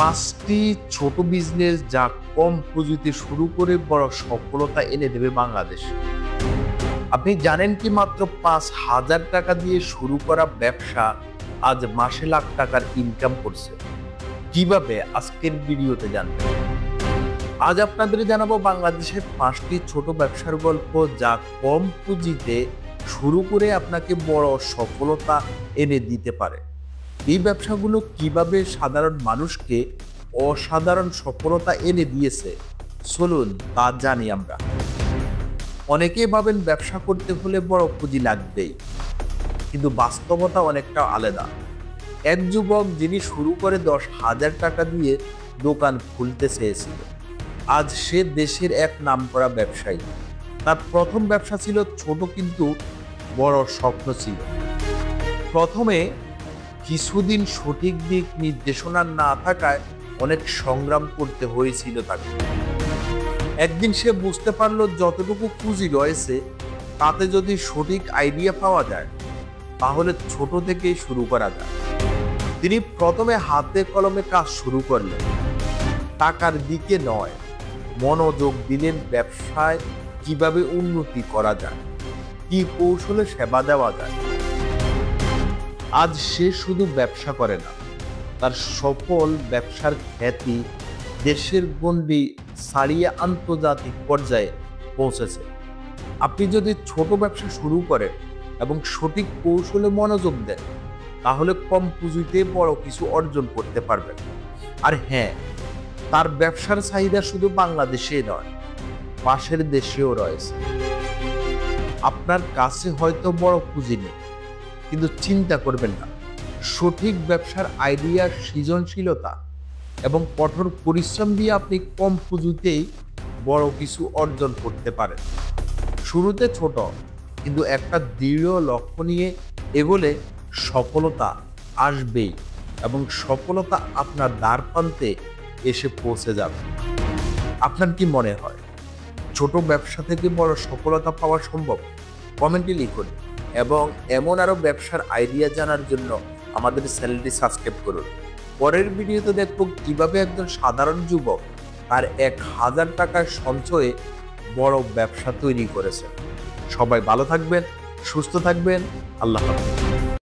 5টি ছোট বিজনেস যা কম পুঁজিতে শুরু করে বড় সফলতা এনে দেবে বাংলাদেশ। আপনি জানেন কি মাত্র 5,000 টাকা দিয়ে শুরু করা ব্যবসা আজ মাসে লাখ টাকার ইনকাম করছে? কিভাবে? আজকের ভিডিওতে জানবেন। আজ আপনাদের জানাবো বাংলাদেশের 5টি ছোট ব্যবসার গল্প যা কম পুঁজিতে শুরু করে আপনাকে বড় সফলতা এনে দিতে পারে। এই ব্যবসাগুলো কিভাবে সাধারণ মানুষকে অসাধারণ সফলতা এনে দিয়েছে, চলুন তা জানি আমরা। অনেকেই ভাবেন ব্যবসা করতে হলে বড় পুঁজি লাগবেই, কিন্তু বাস্তবতা অনেকটা আলাদা। এক যুবক যিনি শুরু করে 10,000 টাকা দিয়ে দোকান খুলতে চেয়েছিল, আজ সে দেশের এক নামকরা ব্যবসায়ী। তার প্রথম ব্যবসা ছিল ছোট, কিন্তু বড় স্বপ্ন ছিল। প্রথমে কিছুদিন সঠিক দিক নির্দেশনা না থাকায় অনেক সংগ্রাম করতে হয়েছিল তাকে। একদিন সে বুঝতে পারল যতটুকু পুঁজি রয়েছে তাতে যদি সঠিক আইডিয়া পাওয়া যায় তাহলে ছোট থেকেই শুরু করা যায়। তিনি প্রথমে হাতে কলমে কাজ শুরু করলেন, টাকার দিকে নয়, মনোযোগ দিলেন ব্যবসায় কিভাবে উন্নতি করা যায়, কি কৌশলে সেবা দেওয়া যায়। আজ সে শুধু ব্যবসা করে না, তার সফল ব্যবসার খ্যাতি দেশের গণ্ডি ছাড়িয়ে আন্তর্জাতিক পর্যায়ে পৌঁছেছে। আপনি যদি ছোট ব্যবসা শুরু করেন এবং সঠিক কৌশলে মনোযোগ দেন তাহলে কম পুঁজিতে বড় কিছু অর্জন করতে পারবেন। আর হ্যাঁ, তার ব্যবসার চাহিদা শুধু বাংলাদেশে নয়, পাশের দেশেও রয়েছে। আপনার কাছে হয়তো বড় পুঁজি নেই, কিন্তু চিন্তা করবেন না, সঠিক ব্যবসার আইডিয়া, সৃজনশীলতা এবং কঠোর পরিশ্রম দিয়ে আপনি কম পুঁজিতেই বড় কিছু অর্জন করতে পারেন। শুরুতে ছোট, কিন্তু একটা দৃঢ় লক্ষ্য নিয়ে এগোলে সফলতা আসবেই এবং সফলতা আপনার দ্বারপ্রান্তে এসে পৌঁছে যাবে। আপনার কি মনে হয় ছোট ব্যবসা থেকে বড় সফলতা পাওয়া সম্ভব? কমেন্টে লিখুন এবং এমন আরো ব্যবসার আইডিয়া জানার জন্য আমাদের চ্যানেলটি সাবস্ক্রাইব করুন। পরের ভিডিওতে দেখব কিভাবে একজন সাধারণ যুবক তার 1,000 টাকার সঞ্চয়ে বড় ব্যবসা তৈরি করেছে। সবাই ভালো থাকবেন, সুস্থ থাকবেন। আল্লাহ হাফেজ।